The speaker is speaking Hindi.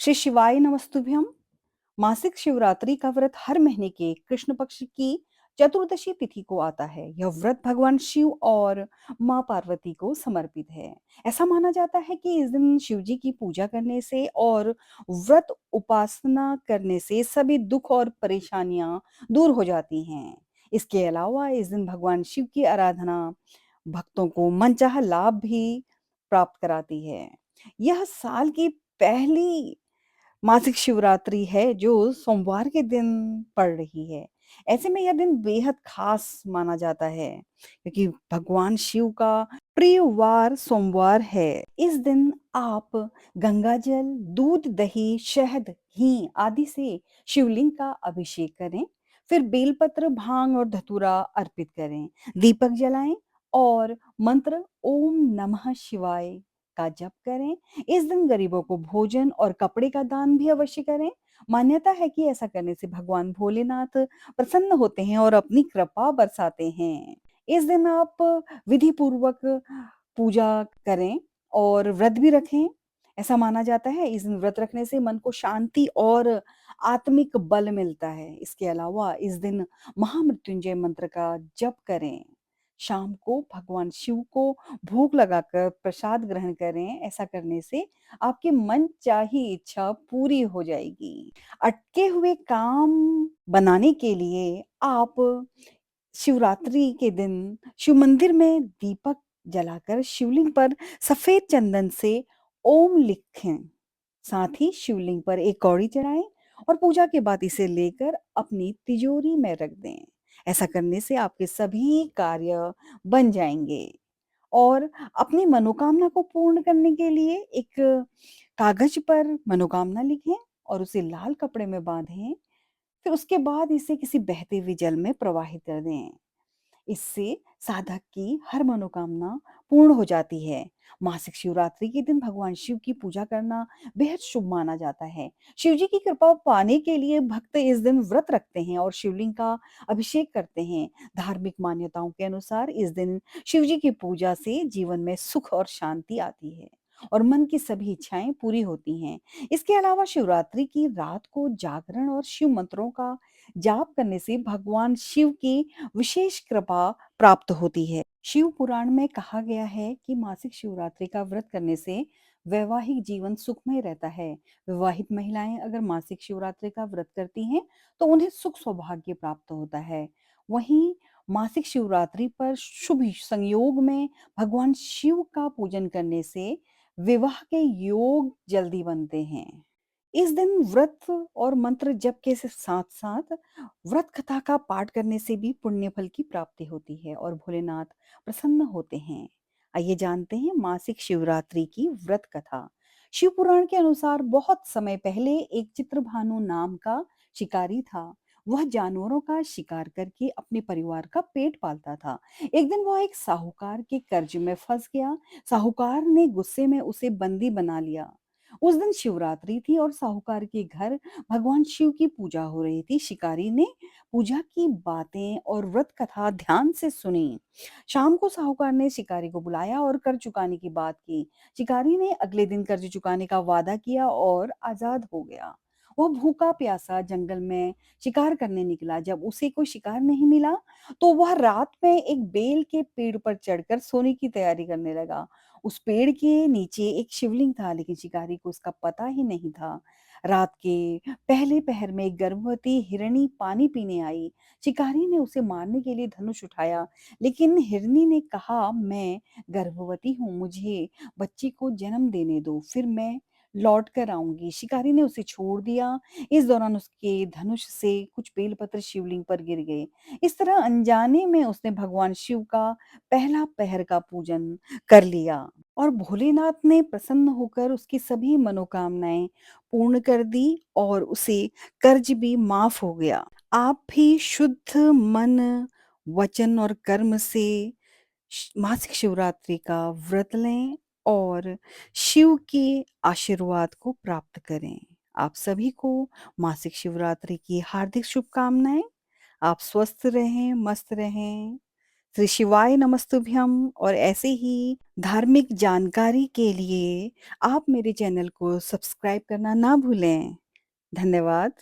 श्री शिवाय नमस्तुभ्यम। मासिक शिवरात्रि का व्रत हर महीने के कृष्ण पक्ष की चतुर्दशी तिथि को आता है। यह व्रत भगवान शिव और मां पार्वती को समर्पित है। ऐसा माना जाता है कि इस दिन शिव जी की पूजा करने से और व्रत उपासना करने से सभी दुख और परेशानियां दूर हो जाती हैं। इसके अलावा इस दिन भगवान शिव की आराधना भक्तों को मनचाहा लाभ भी प्राप्त कराती है। यह साल की पहली मासिक शिवरात्रि है जो सोमवार के दिन पड़ रही है। ऐसे में यह दिन बेहद खास माना जाता है क्योंकि भगवान शिव का प्रिय वार सोमवार है। इस दिन आप गंगा जल, दूध, दही, शहद, घी आदि से शिवलिंग का अभिषेक करें। फिर बेलपत्र, भांग और धतूरा अर्पित करें, दीपक जलाएं और मंत्र ओम नमः शिवाय का जप करें। इस दिन गरीबों को भोजन और कपड़े का दान भी अवश्य करें। मान्यता है कि ऐसा करने से भगवान भोलेनाथ प्रसन्न होते हैं और अपनी कृपा बरसाते हैं। इस दिन आप विधि पूर्वक पूजा करें और व्रत भी रखें। ऐसा माना जाता है इस दिन व्रत रखने से मन को शांति और आत्मिक बल मिलता है। इसके अलावा इस दिन महामृत्युंजय मंत्र का जप करें। शाम को भगवान शिव को भोग लगाकर प्रसाद ग्रहण करें। ऐसा करने से आपकी मनचाही इच्छा पूरी हो जाएगी। अटके हुए काम बनाने के लिए आप शिवरात्रि के दिन शिव मंदिर में दीपक जलाकर शिवलिंग पर सफेद चंदन से ओम लिखें। साथ ही शिवलिंग पर एक कौड़ी चढ़ाएं और पूजा के बाद इसे लेकर अपनी तिजोरी में रख दें। ऐसा करने से आपके सभी कार्य बन जाएंगे। और अपनी मनोकामना को पूर्ण करने के लिए एक कागज पर मनोकामना लिखें और उसे लाल कपड़े में बांधें। फिर उसके बाद इसे किसी बहते हुए जल में प्रवाहित कर दें। इससे साधक की हर मनोकामना पूर्ण हो जाती है। मासिक शिवरात्रि के दिन भगवान शिव की पूजा करना बेहद शुभ माना जाता है। शिव जी की कृपा पाने के लिए भक्त इस दिन व्रत रखते हैं और शिवलिंग का अभिषेक करते हैं। धार्मिक मान्यताओं के अनुसार इस दिन शिव जी की पूजा से जीवन में सुख और शांति आती है और मन की सभी इच्छाएं पूरी होती हैं। इसके अलावा शिवरात्रि की रात को जागरण और शिव मंत्रों का जाप करने से भगवान शिव की विशेष कृपा प्राप्त होती है। शिव पुराण में कहा गया है कि मासिक शिवरात्रि का व्रत करने से वैवाहिक जीवन सुखमय रहता है। विवाहित महिलाएं अगर मासिक शिवरात्रि का व्रत करती हैं तो उन्हें सुख सौभाग्य प्राप्त होता है। वहीं मासिक शिवरात्रि पर शुभ संयोग में भगवान शिव का पूजन करने से विवाह के योग जल्दी बनते हैं। इस दिन व्रत और मंत्र जप के साथ साथ व्रत कथा का पाठ करने से भी पुण्य फल की प्राप्ति होती है और भोलेनाथ प्रसन्न होते हैं। आइए जानते हैं मासिक शिवरात्रि की व्रत कथा। शिव पुराण के अनुसार बहुत समय पहले एक चित्रभानु नाम का शिकारी था। वह जानवरों का शिकार करके अपने परिवार का पेट पालता था। एक दिन वह एक साहूकार के कर्ज में फंस गया। साहूकार ने गुस्से में उसे बंदी बना लिया। उस दिन शिवरात्रि थी और साहूकार के घर भगवान शिव की पूजा हो रही थी। शिकारी ने पूजा की बातें और व्रत कथा ध्यान से सुनी। शाम को साहूकार ने शिकारी को बुलाया और कर्ज चुकाने की बात की। शिकारी ने अगले दिन कर्ज चुकाने का वादा किया और आजाद हो गया। वह भूखा प्यासा जंगल में शिकार करने निकला। जब उसे कोई शिकार नहीं मिला तो वह रात में एक बेल के पेड़ पर चढ़कर सोने की तैयारी करने लगा। उस पेड़ के नीचे एक शिवलिंग था लेकिन शिकारी को उसका पता ही नहीं था। रात के पहले पहर में एक गर्भवती हिरनी पानी पीने आई। शिकारी ने उसे मारने के लिए धनुष उठाया लेकिन हिरनी ने कहा, मैं गर्भवती हूँ, मुझे बच्चे को जन्म देने दो, फिर मैं लौट कर आऊंगी। शिकारी ने उसे छोड़ दिया। इस दौरान उसके धनुष से कुछ बेलपत्र शिवलिंग पर गिर गए। इस तरह अनजाने में उसने भगवान शिव का पहला पहर का पूजन कर लिया और भोलेनाथ ने प्रसन्न होकर उसकी सभी मनोकामनाएं पूर्ण कर दी और उसे कर्ज भी माफ हो गया। आप भी शुद्ध मन, वचन और कर्म से मासिक शिवरात्रि का व्रत लें और शिव के आशीर्वाद को प्राप्त करें। आप सभी को मासिक शिवरात्रि की हार्दिक शुभकामनाएं। आप स्वस्थ रहें, मस्त रहें, श्री शिवाय नमस्तुभ्यम और ऐसे ही धार्मिक जानकारी के लिए आप मेरे चैनल को सब्सक्राइब करना ना भूलें। धन्यवाद।